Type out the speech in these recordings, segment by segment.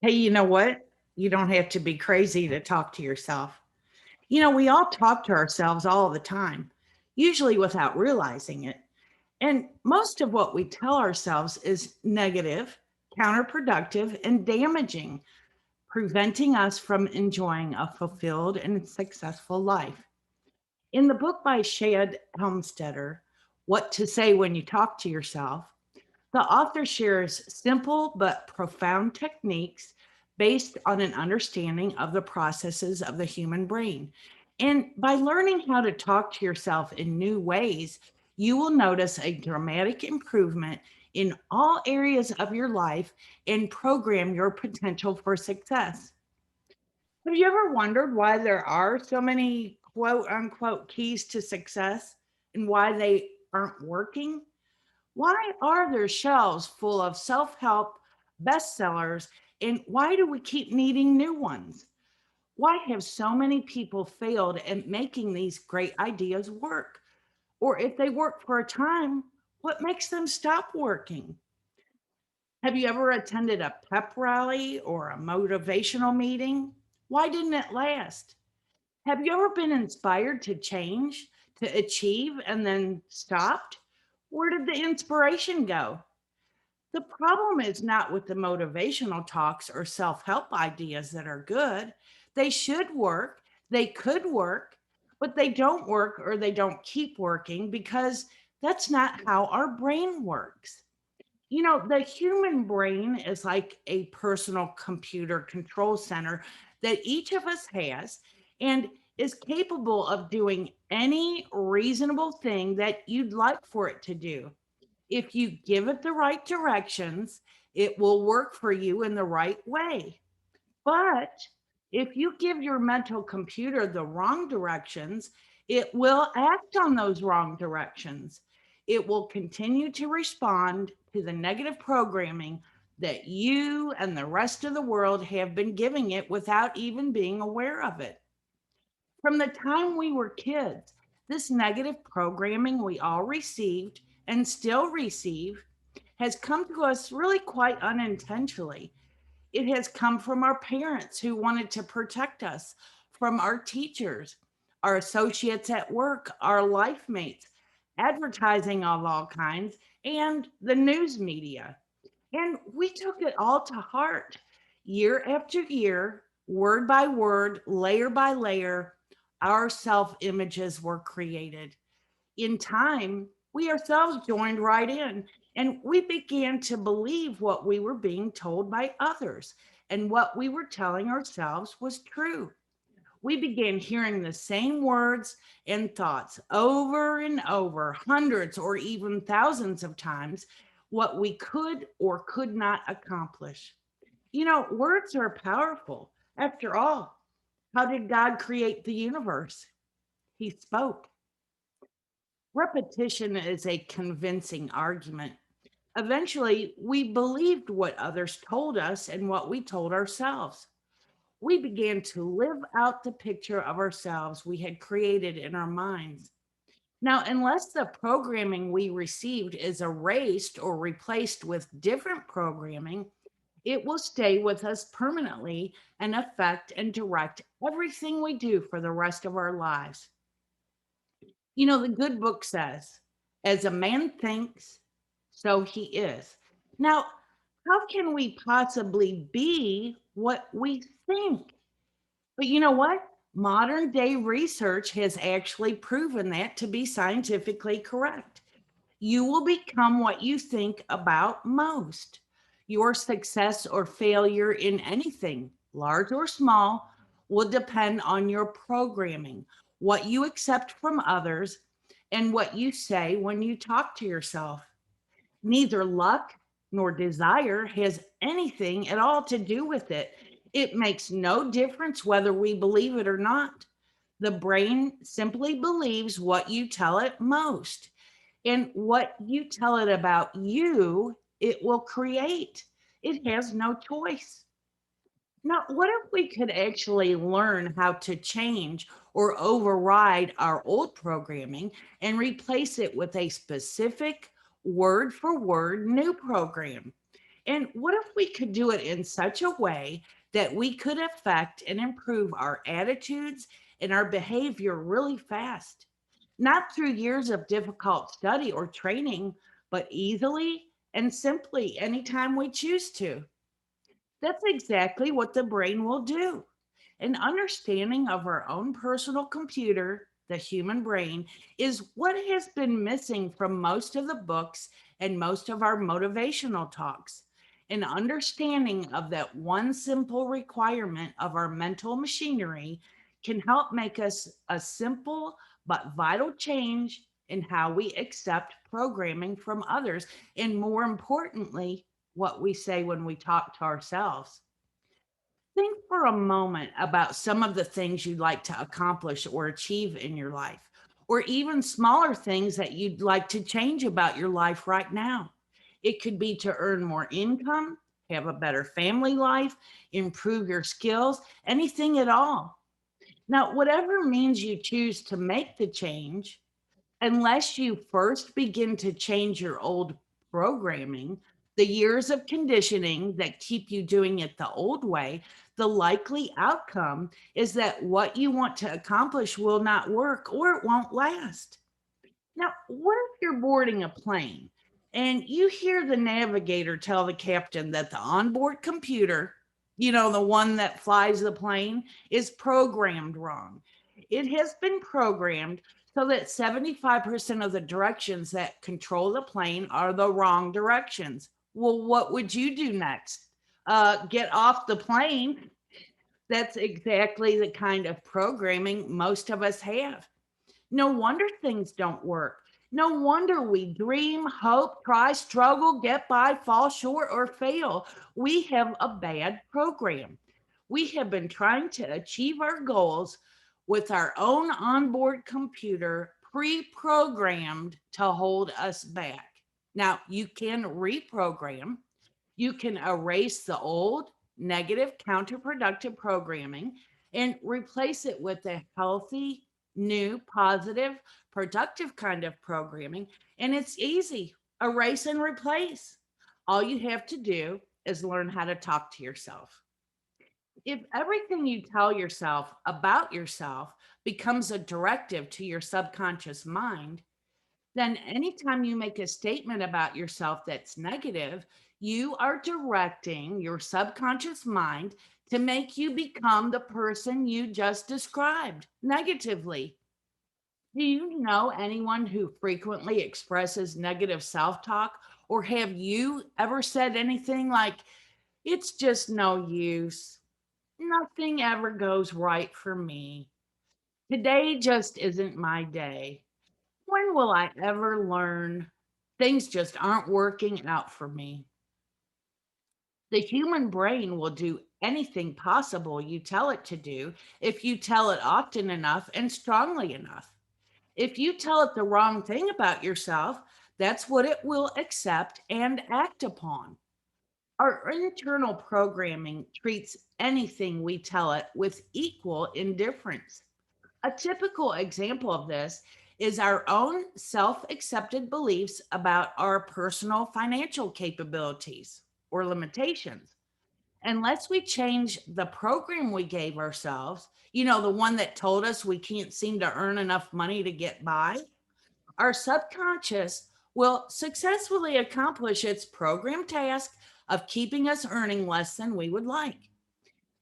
Hey, you know what? You don't have to be crazy to talk to yourself. We all talk to ourselves all the time, usually without realizing it. And most of what we tell ourselves is negative, counterproductive, and damaging, preventing us from enjoying a fulfilled and successful life. In the book by Shad Helmstetter, What to Say When You Talk to Yourself, the author shares simple but profound techniques based on an understanding of the processes of the human brain. And by learning how to talk to yourself in new ways, you will notice a dramatic improvement in all areas of your life and program your potential for success. Have you ever wondered why there are so many quote unquote keys to success and why they aren't working? Why are there shelves full of self help bestsellers? And why do we keep needing new ones? Why have so many people failed at making these great ideas work? Or if they work for a time, what makes them stop working? Have you ever attended a pep rally or a motivational meeting? Why didn't it last? Have you ever been inspired to change, to achieve, and then stopped? Where did the inspiration go? The problem is not with the motivational talks or self help ideas that are good. They should work, they could work, but they don't work or they don't keep working because that's not how our brain works. The human brain is like a personal computer control center that each of us has and is capable of doing any reasonable thing that you'd like for it to do. If you give it the right directions, it will work for you in the right way. But if you give your mental computer the wrong directions, it will act on those wrong directions. It will continue to respond to the negative programming that you and the rest of the world have been giving it without even being aware of it. From the time we were kids, this negative programming we all received and still receive has come to us really quite unintentionally. It has come from our parents who wanted to protect us, from our teachers, our associates at work, our life mates, advertising of all kinds, and the news media. And we took it all to heart. Year after year, word by word, layer by layer, our self images were created. In time, we ourselves joined right in and we began to believe what we were being told by others and what we were telling ourselves was true. We began hearing the same words and thoughts over and over, hundreds or even thousands of times, what we could or could not accomplish. Words are powerful. After all, how did God create the universe? He spoke. Repetition is a convincing argument. Eventually, we believed what others told us and what we told ourselves. We began to live out the picture of ourselves we had created in our minds. Now, unless the programming we received is erased or replaced with different programming, it will stay with us permanently and affect and direct everything we do for the rest of our lives. The good book says, as a man thinks, so he is. Now, how can we possibly be what we think? But you know what? Modern day research has actually proven that to be scientifically correct. You will become what you think about most. Your success or failure in anything, large or small, will depend on your programming, what you accept from others, and what you say when you talk to yourself. Neither luck nor desire has anything at all to do with it. It makes no difference whether we believe it or not. The brain simply believes what you tell it most. And what you tell it about you, it will create. It has no choice. Now, what if we could actually learn how to change or override our old programming and replace it with a specific word for word new program? And what if we could do it in such a way that we could affect and improve our attitudes and our behavior really fast? Not through years of difficult study or training, but easily and simply anytime we choose to. That's exactly what the brain will do. An understanding of our own personal computer, the human brain, is what has been missing from most of the books and most of our motivational talks. An understanding of that one simple requirement of our mental machinery can help make us a simple but vital change in how we accept programming from others, and more importantly, what we say when we talk to ourselves. Think for a moment about some of the things you'd like to accomplish or achieve in your life, or even smaller things that you'd like to change about your life right now. It could be to earn more income, have a better family life, improve your skills, anything at all. Now, whatever means you choose to make the change, unless you first begin to change your old programming, the years of conditioning that keep you doing it the old way, the likely outcome is that what you want to accomplish will not work or it won't last. Now, what if you're boarding a plane and you hear the navigator tell the captain that the onboard computer, the one that flies the plane, is programmed wrong? It has been programmed so that 75% of the directions that control the plane are the wrong directions. Well, what would you do next? Get off the plane. That's exactly the kind of programming most of us have. No wonder things don't work. No wonder we dream, hope, try, struggle, get by, fall short, or fail. We have a bad program. We have been trying to achieve our goals with our own onboard computer pre programmed to hold us back. Now, you can reprogram, you can erase the old, negative, counterproductive programming and replace it with a healthy, new, positive, productive kind of programming. And it's easy: erase and replace. All you have to do is learn how to talk to yourself. If everything you tell yourself about yourself becomes a directive to your subconscious mind, then anytime you make a statement about yourself that's negative, you are directing your subconscious mind to make you become the person you just described negatively. Do you know anyone who frequently expresses negative self talk? Or have you ever said anything like, it's just no use? Nothing ever goes right for me. Today just isn't my day. When will I ever learn? Things just aren't working out for me. The human brain will do anything possible you tell it to do if you tell it often enough and strongly enough. If you tell it the wrong thing about yourself, that's what it will accept and act upon. Our internal programming treats anything we tell it with equal indifference. A typical example of this is our own self accepted beliefs about our personal financial capabilities or limitations. Unless we change the program we gave ourselves, the one that told us we can't seem to earn enough money to get by, our subconscious will successfully accomplish its program task of keeping us earning less than we would like.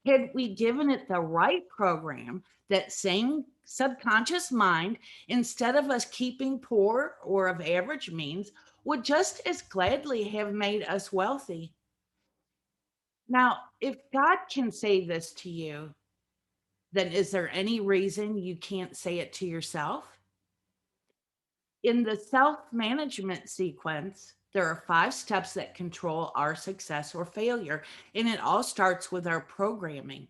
Had we given it the right program, that same subconscious mind, instead of us keeping poor or of average means, would just as gladly have made us wealthy. Now, if God can say this to you, then is there any reason you can't say it to yourself? In the self management sequence, there are 5 steps that control our success or failure, and it all starts with our programming.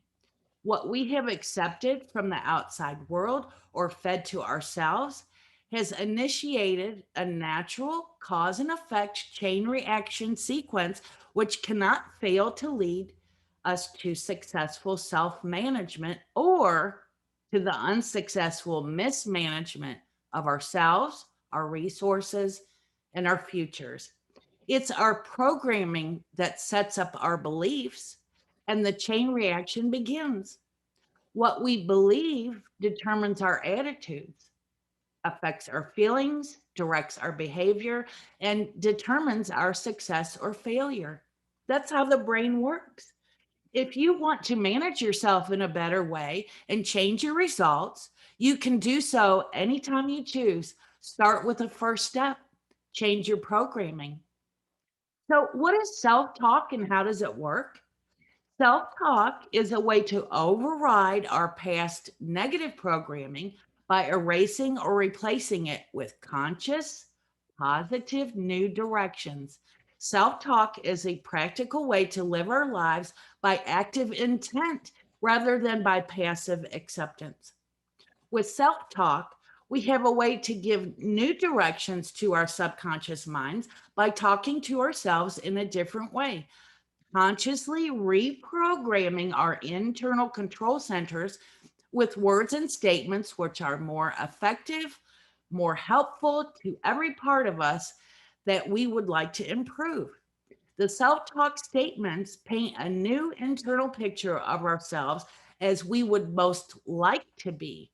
What we have accepted from the outside world or fed to ourselves has initiated a natural cause and effect chain reaction sequence, which cannot fail to lead us to successful self management or to the unsuccessful mismanagement of ourselves, our resources, and our futures. It's our programming that sets up our beliefs, and the chain reaction begins. What we believe determines our attitudes, affects our feelings, directs our behavior, and determines our success or failure. That's how the brain works. If you want to manage yourself in a better way and change your results, you can do so anytime you choose. Start with the first step, change your programming. So, what is self talk and how does it work? Self talk is a way to override our past negative programming by erasing or replacing it with conscious, positive new directions. Self talk is a practical way to live our lives by active intent rather than by passive acceptance. With self talk, we have a way to give new directions to our subconscious minds by talking to ourselves in a different way, consciously reprogramming our internal control centers with words and statements which are more effective, more helpful to every part of us that we would like to improve. The self talk statements paint a new internal picture of ourselves as we would most like to be.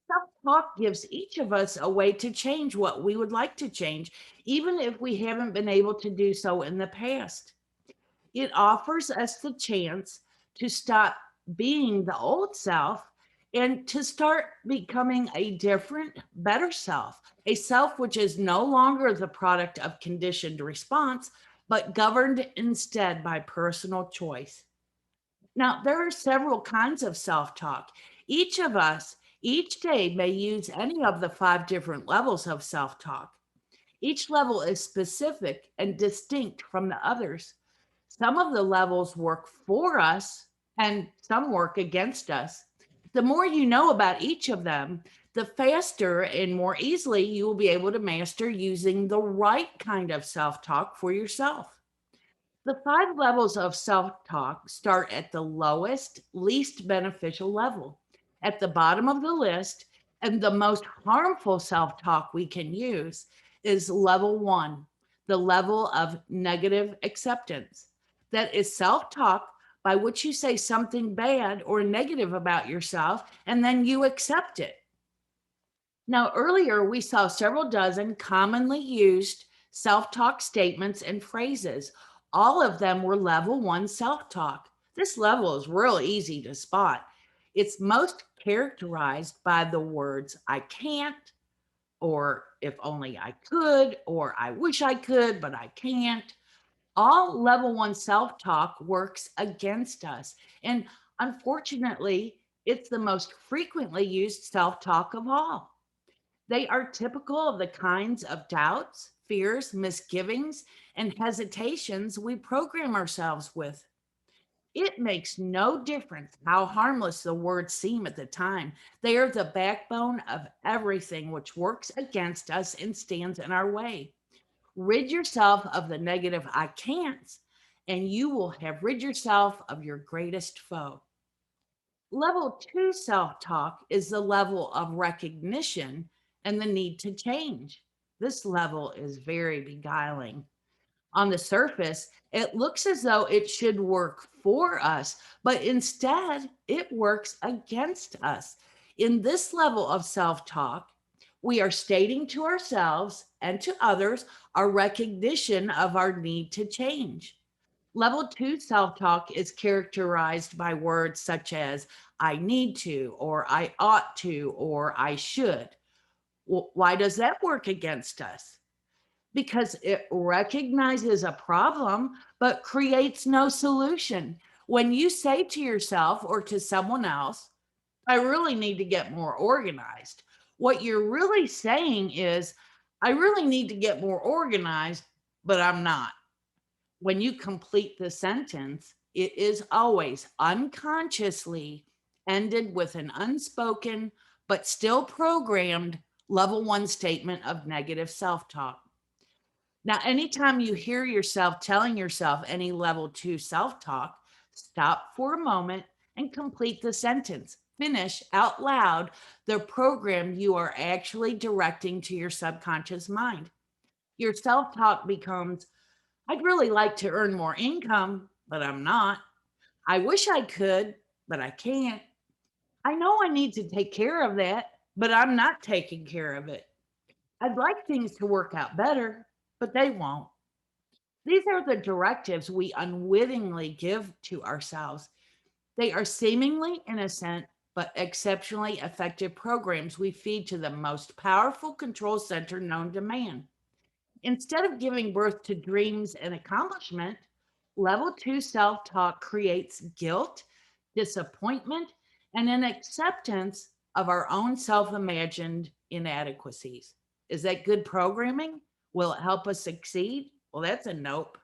Self talk gives each of us a way to change what we would like to change, even if we haven't been able to do so in the past. It offers us the chance to stop being the old self and to start becoming a different, better self, a self which is no longer the product of conditioned response, but governed instead by personal choice. Now, there are several kinds of self talk. Each of us, each day, may use any of the five different levels of self talk. Each level is specific and distinct from the others. Some of the levels work for us and some work against us. The more you know about each of them, the faster and more easily you will be able to master using the right kind of self talk for yourself. The five levels of self talk start at the lowest, least beneficial level. At the bottom of the list, and the most harmful self talk we can use is level one, the level of negative acceptance. That is self talk by which you say something bad or negative about yourself and then you accept it. Now, earlier we saw several dozen commonly used self talk statements and phrases. All of them were level one self talk. This level is real easy to spot. It's most characterized by the words I can't, or if only I could, or I wish I could, but I can't. All level one self talk works against us. And unfortunately, it's the most frequently used self talk of all. They are typical of the kinds of doubts, fears, misgivings, and hesitations we program ourselves with. It makes no difference how harmless the words seem at the time. They are the backbone of everything which works against us and stands in our way. Rid yourself of the negative I can'ts, and you will have rid yourself of your greatest foe. Level two self talk is the level of recognition and the need to change. This level is very beguiling. On the surface, it looks as though it should work for us, but instead, it works against us. In this level of self talk, we are stating to ourselves and to others our recognition of our need to change. Level two self talk is characterized by words such as I need to, or I ought to, or I should. Why does that work against us? Because it recognizes a problem but creates no solution. When you say to yourself or to someone else, I really need to get more organized, what you're really saying is, I really need to get more organized, but I'm not. When you complete the sentence, it is always unconsciously ended with an unspoken but still programmed level one statement of negative self talk. Now, anytime you hear yourself telling yourself any level two self talk, stop for a moment and complete the sentence. Finish out loud the program you are actually directing to your subconscious mind. Your self talk becomes, I'd really like to earn more income, but I'm not. I wish I could, but I can't. I know I need to take care of that, but I'm not taking care of it. I'd like things to work out better, but they won't. These are the directives we unwittingly give to ourselves. They are seemingly innocent, but exceptionally effective programs we feed to the most powerful control center known to man. Instead of giving birth to dreams and accomplishment, level two self talk creates guilt, disappointment, and an acceptance of our own self imagined inadequacies. Is that good programming? Will it help us succeed? Well, that's a nope.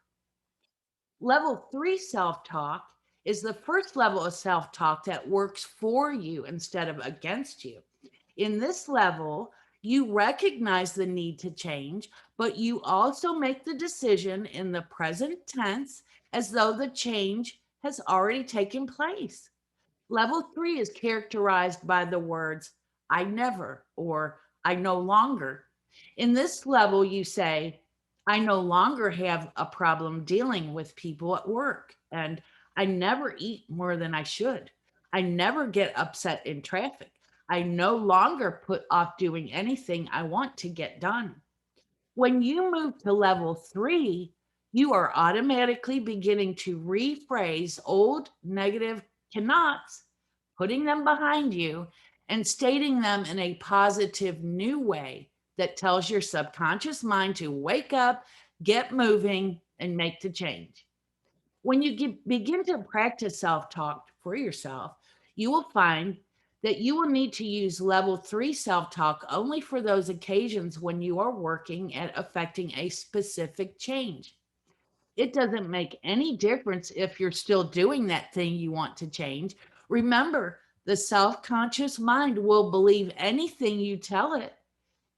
Level three self talk is the first level of self talk that works for you instead of against you. In this level, you recognize the need to change, but you also make the decision in the present tense as though the change has already taken place. Level three is characterized by the words, I never or I no longer. In this level, you say, I no longer have a problem dealing with people at work, and I never eat more than I should. I never get upset in traffic. I no longer put off doing anything I want to get done. When you move to level three, you are automatically beginning to rephrase old negative cannots, putting them behind you, and stating them in a positive new way that tells your subconscious mind to wake up, get moving, and make the change. When you begin to practice self talk for yourself, you will find that you will need to use level three self talk only for those occasions when you are working at affecting a specific change. It doesn't make any difference if you're still doing that thing you want to change. Remember, the self conscious mind will believe anything you tell it.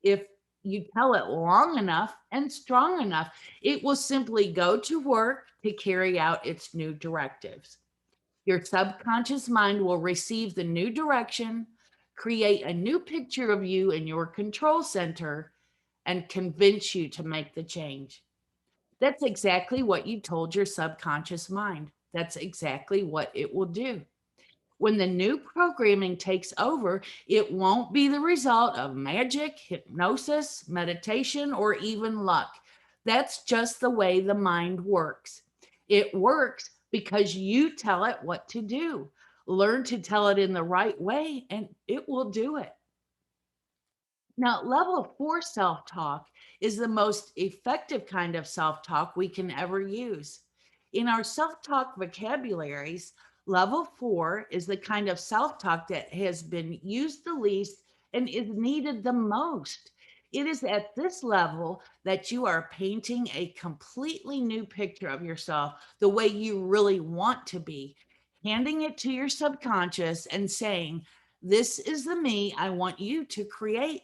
If you tell it long enough and strong enough, it will simply go to work to carry out its new directives. Your subconscious mind will receive the new direction, create a new picture of you in your control center, and convince you to make the change. That's exactly what you told your subconscious mind. That's exactly what it will do. When the new programming takes over, it won't be the result of magic, hypnosis, meditation, or even luck. That's just the way the mind works. It works because you tell it what to do. Learn to tell it in the right way, and it will do it. Now, level four self talk is the most effective kind of self talk we can ever use. In our self talk vocabularies, level four is the kind of self talk that has been used the least and is needed the most. It is at this level that you are painting a completely new picture of yourself the way you really want to be, handing it to your subconscious and saying, this is the me I want you to create.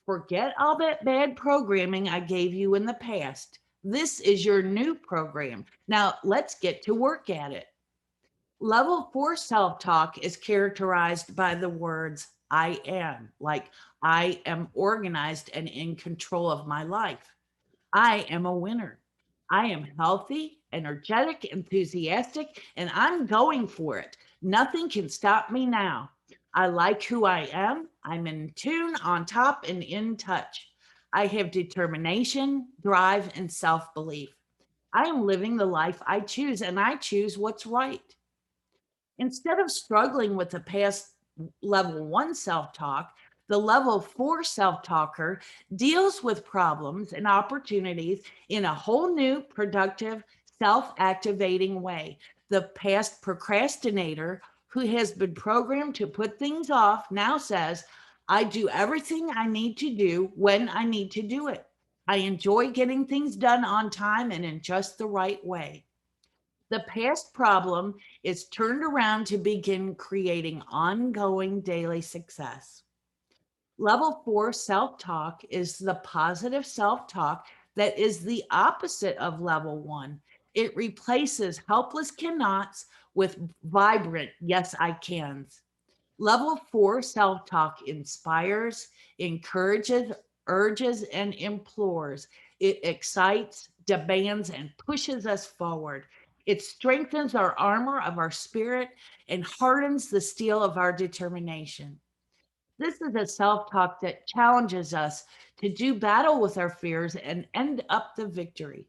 Forget all that bad programming I gave you in the past. This is your new program. Now let's get to work at it. Level four self talk is characterized by the words I am, like I am organized and in control of my life. I am a winner. I am healthy, energetic, enthusiastic, and I'm going for it. Nothing can stop me now. I like who I am. I'm in tune, on top, and in touch. I have determination, drive, and self belief. I am living the life I choose, and I choose what's right. Instead of struggling with the past level one self talk, the level four self talker deals with problems and opportunities in a whole new, productive, self activating way. The past procrastinator who has been programmed to put things off now says, I do everything I need to do when I need to do it. I enjoy getting things done on time and in just the right way. The past problem is turned around to begin creating ongoing daily success. Level four self talk is the positive self talk that is the opposite of level one. It replaces helpless cannots with vibrant yes, I cans. Level four self talk inspires, encourages, urges, and implores. It excites, demands, and pushes us forward. It strengthens our armor of our spirit and hardens the steel of our determination. This is a self talk that challenges us to do battle with our fears and end up the victory.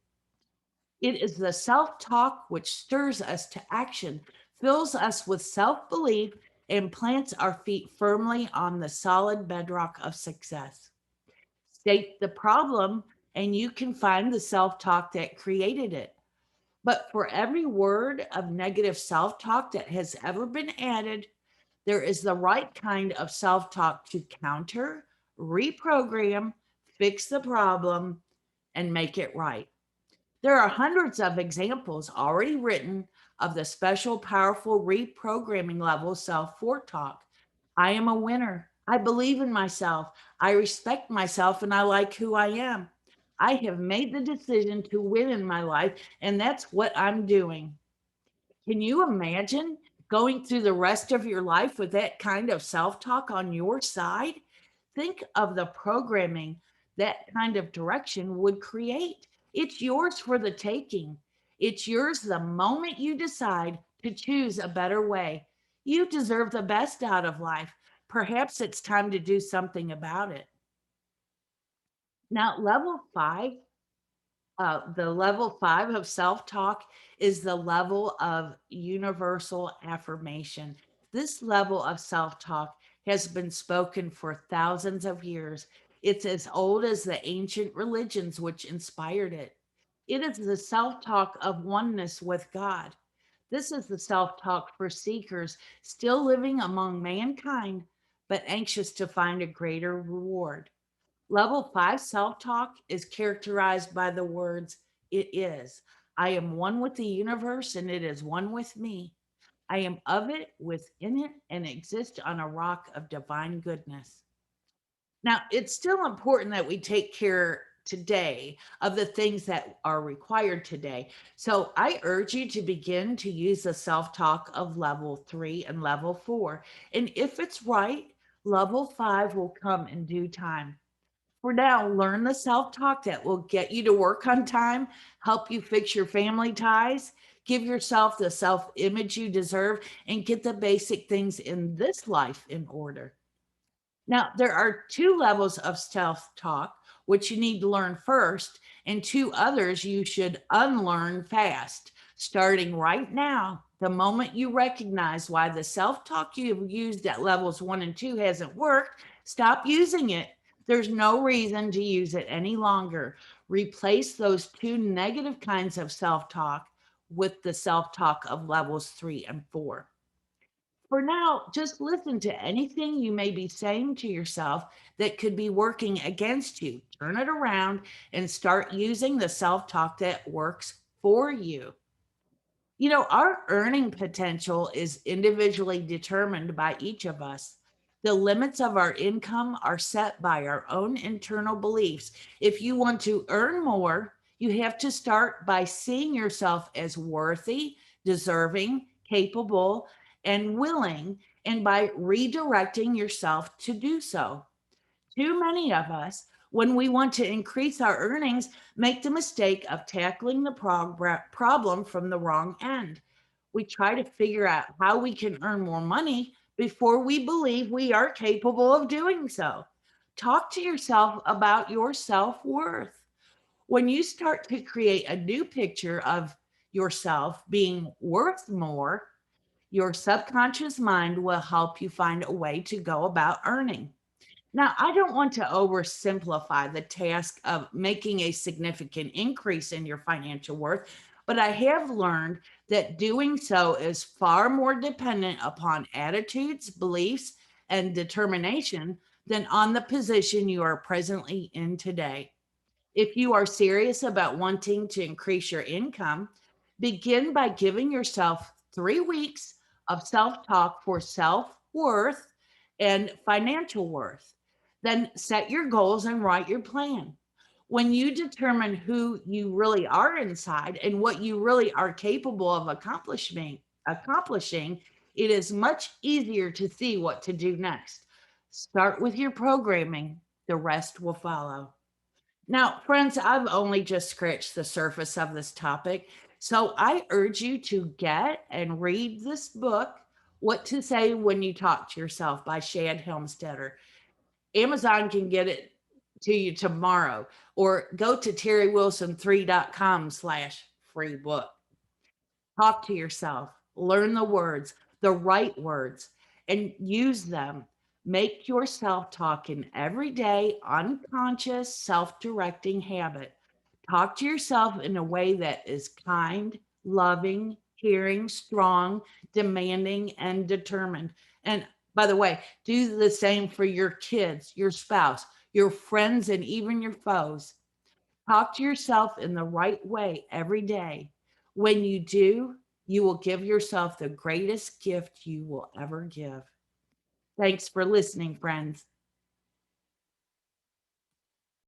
It is the self talk which stirs us to action, fills us with self belief, and plants our feet firmly on the solid bedrock of success. State the problem, and you can find the self talk that created it. But for every word of negative self talk that has ever been added, there is the right kind of self talk to counter, reprogram, fix the problem, and make it right. There are hundreds of examples already written of the special, powerful reprogramming level self talk. I am a winner. I believe in myself. I respect myself and I like who I am. I have made the decision to win in my life, and that's what I'm doing. Can you imagine going through the rest of your life with that kind of self talk on your side? Think of the programming that kind of direction would create. It's yours for the taking. It's yours the moment you decide to choose a better way. You deserve the best out of life. Perhaps it's time to do something about it. Now, the level 5 of self talk is the level of universal affirmation. This level of self talk has been spoken for thousands of years. It's as old as the ancient religions which inspired it. It is the self talk of oneness with God. This is the self talk for seekers still living among mankind, but anxious to find a greater reward. Level 5 self talk is characterized by the words, it is. I am one with the universe and it is one with me. I am of it, within it, and exist on a rock of divine goodness. Now, it's still important that we take care today of the things that are required today. So I urge you to begin to use the self talk of level 3 and level 4. And if it's right, level 5 will come in due time. For now, learn the self talk that will get you to work on time, help you fix your family ties, give yourself the self image you deserve, and get the basic things in this life in order. Now, there are two levels of self talk, which you need to learn first, and two others you should unlearn fast, starting right now. The moment you recognize why the self talk you've used at levels 1 and 2 hasn't worked, stop using it. There's no reason to use it any longer. Replace those two negative kinds of self talk with the self talk of levels 3 and 4. For now, just listen to anything you may be saying to yourself that could be working against you. Turn it around and start using the self talk that works for you. You know, our earning potential is individually determined by each of us. The limits of our income are set by our own internal beliefs. If you want to earn more, you have to start by seeing yourself as worthy, deserving, capable, and willing, and by redirecting yourself to do so. Too many of us, when we want to increase our earnings, make the mistake of tackling the problem from the wrong end. We try to figure out how we can earn more money before we believe we are capable of doing so. Talk to yourself about your self worth. When you start to create a new picture of yourself being worth more, your subconscious mind will help you find a way to go about earning. Now, I don't want to oversimplify the task of making a significant increase in your financial worth, but I have learned that doing so is far more dependent upon attitudes, beliefs, and determination than on the position you are presently in today. If you are serious about wanting to increase your income, begin by giving yourself 3 weeks of self talk for self worth and financial worth. Then set your goals and write your plan. When you determine who you really are inside and what you really are capable of accomplishing, it is much easier to see what to do next. Start with your programming, the rest will follow. Now, friends, I've only just scratched the surface of this topic. So I urge you to get and read this book, What to Say When You Talk to Yourself by Shad Helmstetter. Amazon can get it to you tomorrow, or go to terrywilson3.com/free book. Talk to yourself, learn the words, the right words, and use them. Make your self talk an everyday, unconscious, self directing habit. Talk to yourself in a way that is kind, loving, caring, strong, demanding, and determined. And by the way, do the same for your kids, your spouse, your friends, and even your foes. Talk to yourself in the right way every day. When you do, you will give yourself the greatest gift you will ever give. Thanks for listening, friends.